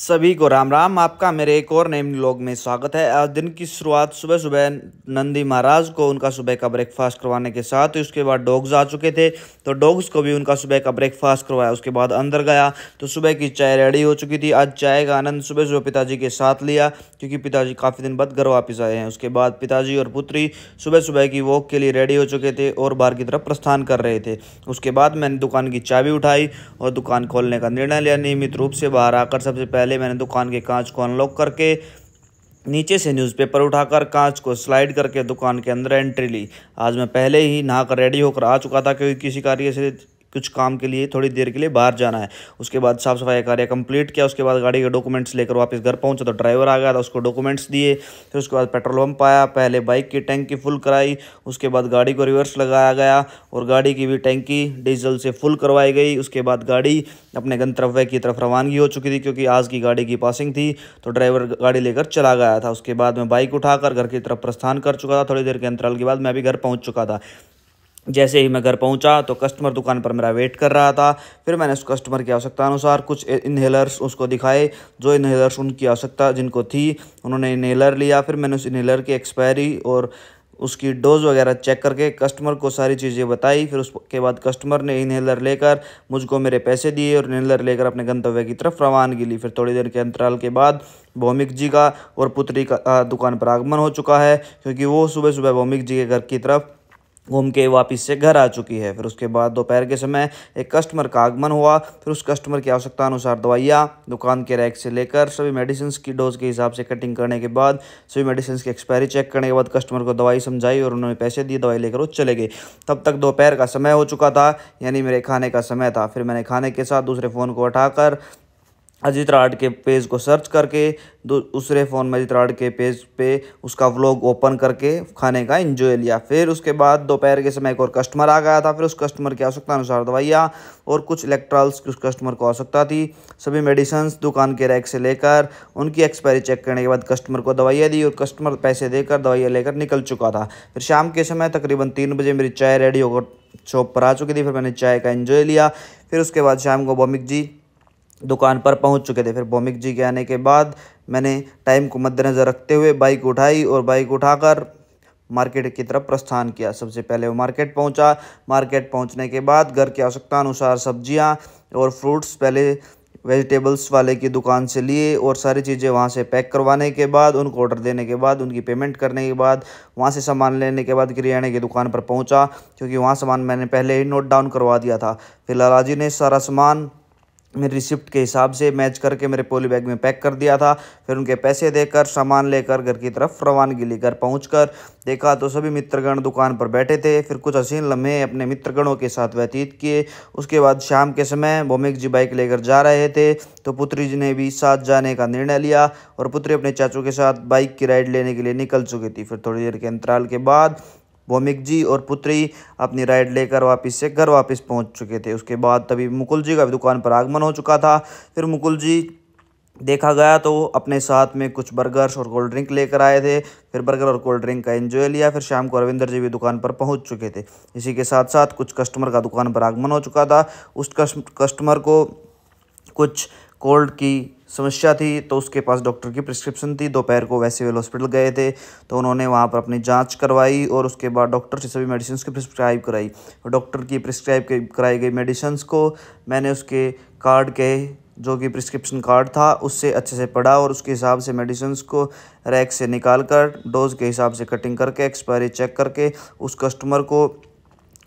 सभी को राम राम। आपका मेरे एक और नए व्लॉग में स्वागत है। आज दिन की शुरुआत सुबह सुबह नंदी महाराज को उनका सुबह का ब्रेकफास्ट करवाने के साथ ही उसके बाद डॉग्स आ चुके थे, तो डॉग्स को भी उनका सुबह का ब्रेकफास्ट करवाया। उसके बाद अंदर गया तो सुबह की चाय रेडी हो चुकी थी। आज चाय का आनंद सुबह सुबह पिताजी के साथ लिया, क्योंकि पिताजी काफ़ी दिन बाद घर वापस आए हैं। उसके बाद पिताजी और पुत्री सुबह सुबह की वॉक के लिए रेडी हो चुके थे और बाहर की तरफ प्रस्थान कर रहे थे। उसके बाद मैंने दुकान की चाबी उठाई और दुकान खोलने का निर्णय लिया। नियमित रूप से बाहर आकर सबसे पहले मैंने दुकान के कांच को अनलॉक करके नीचे से न्यूज़पेपर उठाकर कांच को स्लाइड करके दुकान के अंदर एंट्री ली। आज मैं पहले ही नहाकर रेडी होकर आ चुका था, क्योंकि किसी कार्य से कुछ काम के लिए थोड़ी देर के लिए बाहर जाना है। उसके बाद साफ़ सफाई कार्य कंप्लीट किया। उसके बाद गाड़ी के डॉक्यूमेंट्स लेकर वापस घर पहुंचा तो ड्राइवर आ गया था, उसको डॉक्यूमेंट्स दिए। फिर उसके बाद पेट्रोल पंप आया, पहले बाइक की टैंकी फुल कराई। उसके बाद गाड़ी को रिवर्स लगाया गया और गाड़ी की भी टैंकी डीजल से फुल करवाई गई। उसके बाद गाड़ी अपने गंतव्य की तरफ रवानगी हो चुकी थी, क्योंकि आज की गाड़ी की पासिंग थी, तो ड्राइवर गाड़ी लेकर चला गया था। उसके बाद मैं बाइक उठाकर घर की तरफ प्रस्थान कर चुका था। थोड़ी देर के अंतराल के बाद मैं भी घर पहुँच चुका था। जैसे ही मैं घर पहुंचा तो कस्टमर दुकान पर मेरा वेट कर रहा था। फिर मैंने उस कस्टमर की आवश्यकता अनुसार कुछ इन्हेलर्स उसको दिखाए। जो इन्हेलर्स उनकी आवश्यकता जिनको थी, उन्होंने इन्हेलर लिया। फिर मैंने उस इन्हेलर की एक्सपायरी और उसकी डोज वगैरह चेक करके कस्टमर को सारी चीज़ें बताई। फिर उसके बाद कस्टमर ने इन्हेलर लेकर मुझको मेरे पैसे दिए और इन्हेलर लेकर अपने गंतव्य की तरफ रवानगी ली। फिर थोड़ी देर के अंतराल के बाद भौमिक जी का और पुत्री का दुकान पर आगमन हो चुका है, क्योंकि वो सुबह सुबह भौमिक जी के घर की तरफ घूम के वापस से घर आ चुकी है। फिर उसके बाद दोपहर के समय एक कस्टमर का आगमन हुआ। फिर उस कस्टमर की आवश्यकता अनुसार दवाइयाँ दुकान के रैक से लेकर सभी मेडिसिन की डोज के हिसाब से कटिंग करने के बाद सभी मेडिसिन की एक्सपायरी चेक करने के बाद कस्टमर को दवाई समझाई और उन्होंने पैसे दिए, दवाई लेकर वो चले गए। तब तक दोपहर का समय हो चुका था, यानी मेरे खाने का समय था। फिर मैंने खाने के साथ दूसरे फ़ोन को उठाकर अजीत राड के पेज को सर्च करके दूसरे फ़ोन में अजीत राड के पेज पे उसका व्लॉग ओपन करके खाने का एंजॉय लिया। फिर उसके बाद दोपहर के समय एक और कस्टमर आ गया था। फिर उस कस्टमर की आवश्यकता अनुसार दवाइयाँ और कुछ इलेक्ट्रॉल्स की उस कस्टमर को आवश्यकता थी। सभी मेडिसिन दुकान के रैक से लेकर उनकी एक्सपायरी चेक करने के बाद कस्टमर को दवाइयाँ दी और कस्टमर पैसे देकर दवाइयाँ लेकर निकल चुका था। फिर शाम के समय तकरीबन 3 बजे मेरी चाय रेडी होकर शॉप पर आ चुकी थी। फिर मैंने चाय का एंजॉय लिया। फिर उसके बाद शाम को भौमिक जी दुकान पर पहुंच चुके थे। फिर भौमिक जी के आने के बाद मैंने टाइम को मद्देनज़र रखते हुए बाइक उठाई और बाइक उठाकर मार्केट की तरफ प्रस्थान किया। सबसे पहले वो मार्केट पहुंचा। मार्केट पहुंचने के बाद घर की आवश्यकता अनुसार सब्जियां और फ्रूट्स पहले वेजिटेबल्स वाले की दुकान से लिए और सारी चीज़ें वहाँ से पैक करवाने के बाद उनको ऑर्डर देने के बाद उनकी पेमेंट करने के बाद वहाँ से सामान लेने के बाद किराने की दुकान पर पहुँचा, क्योंकि वहाँ सामान मैंने पहले ही नोट डाउन करवा दिया था। फिर लाला जी ने सारा सामान मेरी रिसिप्ट के हिसाब से मैच करके मेरे पॉली बैग में पैक कर दिया था। फिर उनके पैसे देकर सामान लेकर घर की तरफ रवानगी ली। घर पहुंचकर देखा तो सभी मित्रगण दुकान पर बैठे थे। फिर कुछ हसीन लम्हे अपने मित्रगणों के साथ व्यतीत किए। उसके बाद शाम के समय भौमिक जी बाइक लेकर जा रहे थे, तो पुत्री जी ने भी साथ जाने का निर्णय लिया और पुत्री अपने चाचू के साथ बाइक की राइड लेने के लिए निकल चुकी थी। फिर थोड़ी देर के अंतराल के बाद भौमिक जी और पुत्री अपनी राइड लेकर वापस से घर वापस पहुंच चुके थे। उसके बाद तभी मुकुल जी का भी दुकान पर आगमन हो चुका था। फिर मुकुल जी देखा गया तो अपने साथ में कुछ बर्गर्स और कोल्ड ड्रिंक लेकर आए थे। फिर बर्गर और कोल्ड ड्रिंक का एंजॉय लिया। फिर शाम को रविंदर जी भी दुकान पर पहुंच चुके थे। इसी के साथ साथ कुछ कस्टमर का दुकान पर आगमन हो चुका था। उस कस्टमर को कुछ कोल्ड की समस्या थी, तो उसके पास डॉक्टर की प्रिस्क्रिप्शन थी। दोपहर को वैसे वे हॉस्पिटल गए थे, तो उन्होंने वहाँ पर अपनी जांच करवाई और उसके बाद डॉक्टर से सभी मेडिसिन की प्रिस्क्राइब कराई। और डॉक्टर की प्रिस्क्राइब कराई गई मेडिसिन को मैंने उसके कार्ड के जो कि प्रिस्क्रिप्शन कार्ड था उससे अच्छे से पढ़ा और उसके हिसाब से मेडिसिन को रैक से निकाल कर डोज के हिसाब से कटिंग करके एक्सपायरी चेक करके उस कस्टमर को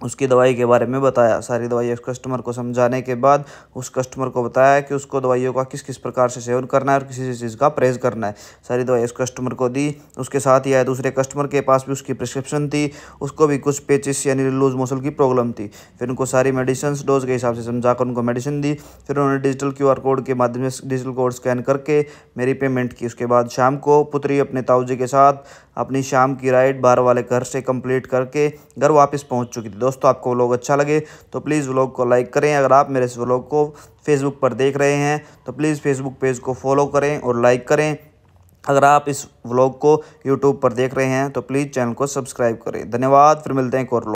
उसकी दवाई के बारे में बताया। सारी दवाई उस कस्टमर को समझाने के बाद उस कस्टमर को बताया कि उसको दवाइयों का किस किस प्रकार से सेवन करना है और किसी चीज़ का परहेज़ करना है। सारी दवाई उस कस्टमर को दी। उसके साथ ही आए दूसरे कस्टमर के पास भी उसकी प्रिस्क्रिप्शन थी, उसको भी कुछ पेचिस यानी लूज मोशन की प्रॉब्लम थी। फिर उनको सारी मेडिसिन डोज के हिसाब से समझाकर उनको मेडिसिन दी। फिर उन्होंने डिजिटल QR कोड के माध्यम से डिजिटल कोड स्कैन करके मेरी पेमेंट की। उसके बाद शाम को पुत्री अपने ताऊ जी के साथ अपनी शाम की राइड बाहर वाले घर से कंप्लीट करके घर वापस पहुंच चुकी थी। दोस्तों, आपको व्लॉग अच्छा लगे तो प्लीज़ व्लॉग को लाइक करें। अगर आप मेरे इस व्लॉग को फेसबुक पर देख रहे हैं तो प्लीज़ फेसबुक पेज को फॉलो करें और लाइक करें। अगर आप इस व्लॉग को यूट्यूब पर देख रहे हैं तो प्लीज़ चैनल को सब्सक्राइब करें। धन्यवाद। फिर मिलते हैं एक और व्लॉग।